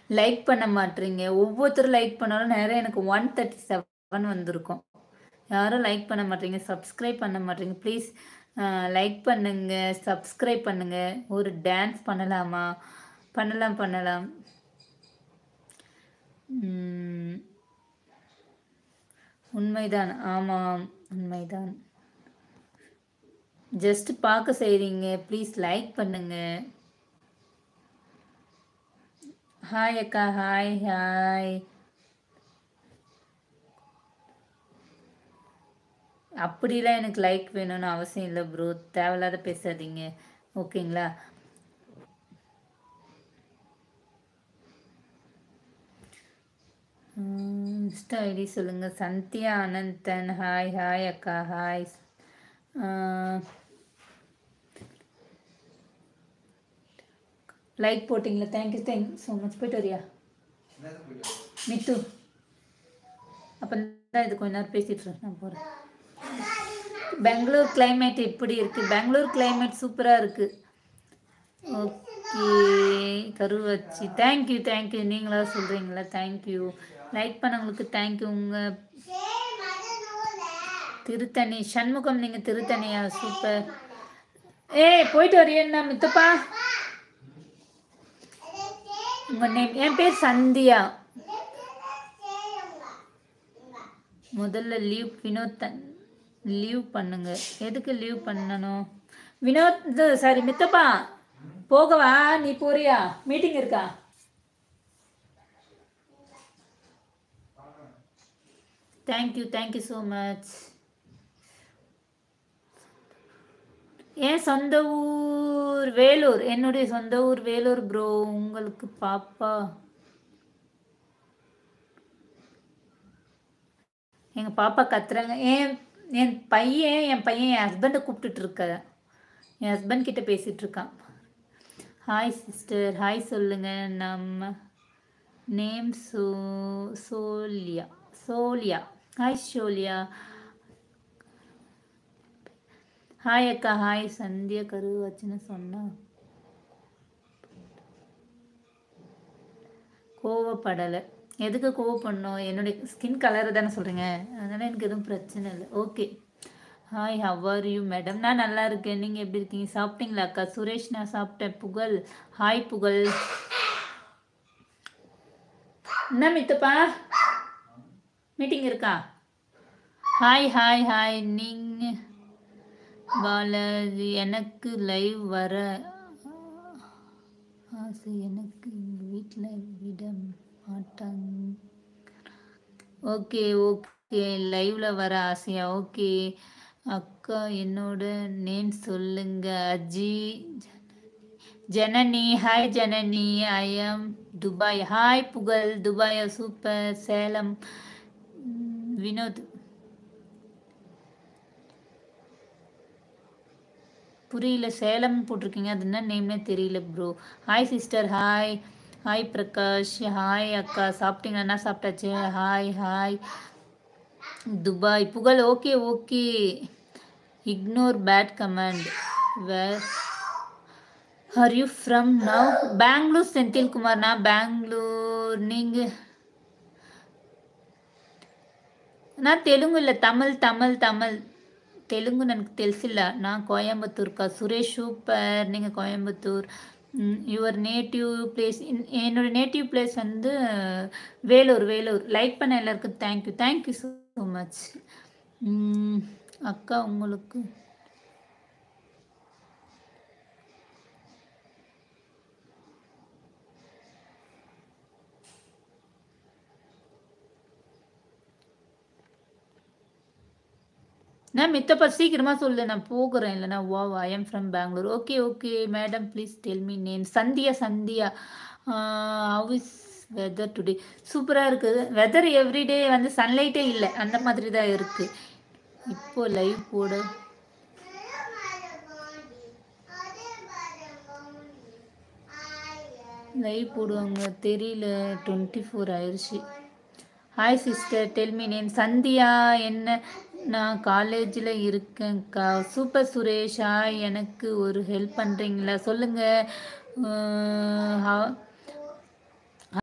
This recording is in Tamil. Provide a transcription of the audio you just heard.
லைக் பண்ண மாட்டீங்க. ஒவ்வொருத்தரும் லைக் பண்ணாலும் நேரம் எனக்கு 137 வந்திருக்கும். யாரும் லைக் பண்ண மாட்டீங்க, சப்ஸ்கிரைப் பண்ண மாட்டீங்க. ப்ளீஸ் லைக் பண்ணுங்க, சப்ஸ்கிரைப் பண்ணுங்க. ஒரு டான்ஸ் பண்ணலாமா? பண்ணலாம் பண்ணலாம். உண்மைதான், ஆமாம் உண்மைதான். ஜஸ்ட் பார்க்க செய்றீங்க, ப்ளீஸ் லைக் பண்ணுங்க. ஹாய் அக்கா, ஹாய் ஹாய். அப்படிலாம் எனக்கு லைக் வேணும்னு அவசியம் இல்லை ப்ரோ, தேவையில்லாத பேசாதீங்க, ஓகேங்களா? இன்ஸ்டா ஐடி சொல்லுங்க. சந்தியா அனந்தன், ஹாய் ஹாய் அக்கா, ஹாய். லைக் போட்டிங்களா? Thank you so much. போயிட்டு வரியா மித்து? அப்போ தான் இது கொஞ்ச நேரம் பேசிட்டு நான் போகிறேன். பெங்களூர் கிளைமேட் எப்படி இருக்குது? பெங்களூர் கிளைமேட் சூப்பராக இருக்குது. Okay Karuvachi, thank you thank you. நீங்களா சொல்கிறீங்களா? தேங்க்யூ. லைக் பண்ணவங்களுக்கு தேங்க்யூ. உங்கள் திருத்தணி சண்முகம், நீங்கள் திருத்தணியா? சூப்பர். போயிட்டு வரையா மித்தப்பா? உங்கள் நேம்? என் பேர் சந்தியா. முதல்ல லீவ் வினோத் லீவ் பண்ணுங்க. எதுக்கு லீவ் பண்ணணும் வினோத்? சாரி மித்தப்பா, போகவா? நீ போறியா? மீட்டிங் இருக்கா? Thank you thank you so much. என் சொந்த ஊர் வேலூர். என்னுடைய சொந்த ஊர் வேலூர் ப்ரோ. உங்களுக்கு பாப்பா? எங்கள் பாப்பா கத்துறாங்க. என் பையன் என் ஹஸ்பண்டை கூப்பிட்டுட்டு இருக்க. என் ஹஸ்பண்ட் கிட்ட பேசிட்டு இருக்கான். ஹாய் சிஸ்டர், ஹாய் சொல்லுங்க. நம்ம நேம் சோலியா. சோலியா, ஹாய் சோலியா. ஹாய் அக்கா, ஹாய். சந்தியா கருவாச்சுன்னு சொன்னா கோவப்படலை. எதுக்கு கோவப்படணும்? என்னுடைய ஸ்கின் கலரை தானே சொல்கிறீங்க, அதனால் எனக்கு எதுவும் பிரச்சனை இல்லை. Okay. Hi, how are you madam? நான் நல்லா இருக்கேன், நீங்கள் எப்படி இருக்கீங்க? சாப்பிட்டீங்களா அக்கா? சுரேஷ், நான் சாப்பிட்டேன். புகழ், ஹாய் புகழ். என்ன மித்தப்பா, மீட்டிங் இருக்கா? Hi hi hi. நீங்கள் பாலாஜி, எனக்கு லைவ் வர ஆசை, எனக்கு எங்கள் வீட்டில் விட மாட்டாங்க. ஓகே ஓகே, லைவ்ல வர ஆசையா? ஓகே அக்கா, என்னோட நேம் சொல்லுங்க. Aji Janani. Hi Janani, I am Dubai. Hi Pugazh, Dubai super. Salem Vinod, புரியல. சேலம் போட்டிருக்கீங்க, அது என்ன நேம்னே தெரியல bro. Hi sister, hi. Hi Prakash, hi அக்கா. சாப்பிட்டீங்களா? என்ன சாப்பிட்டாச்சு? Hi hi. Dubai Pugazh, okay okay. Ignore bad comment. Where are you from now? Bangalore. Senthilkumar, நான் பெங்களூர். நீங்கள்? நான் தெலுங்கு இல்லை, தமிழ் தமிழ் தமிழ். தெலுங்கு எனக்கு தெரிசில்ல. நான் கோயம்புத்தூர்க்கா. சுரேஷ், சூப்பர். நீங்கள் கோயம்புத்தூர். Your native place? என்னோட நேட்டிவ் பிளேஸ் வந்து வேலூர். வேலூர். லைக் பண்ண எல்லாருக்கும் தேங்க்யூ தேங்க்யூ ஸோ மச். அக்கா, உங்களுக்கு நான் மித்தப்பா சீக்கிரமாக சொல்லு, நான் போகிறேன். இல்லைனா I am from Bangalore. Okay okay madam, please tell me name. Sandhya. Sandhya, how is weather today? சூப்பராக இருக்குது வெதர். எவ்ரிடே வந்து சன்லைட்டே இல்லை, அந்த மாதிரி தான் இருக்குது. இப்போ லைவ் போட லைவ் போடுவாங்க தெரியல. 24 ஆயிடுச்சு. Hi sister, del me name. Sandhya. என்ன? நான் காலேஜில் இருக்கேன்க்கா. Super Suresh, hi. எனக்கு ஒரு ஹெல்ப் பண்ணுறீங்களா? சொல்லுங்கள்.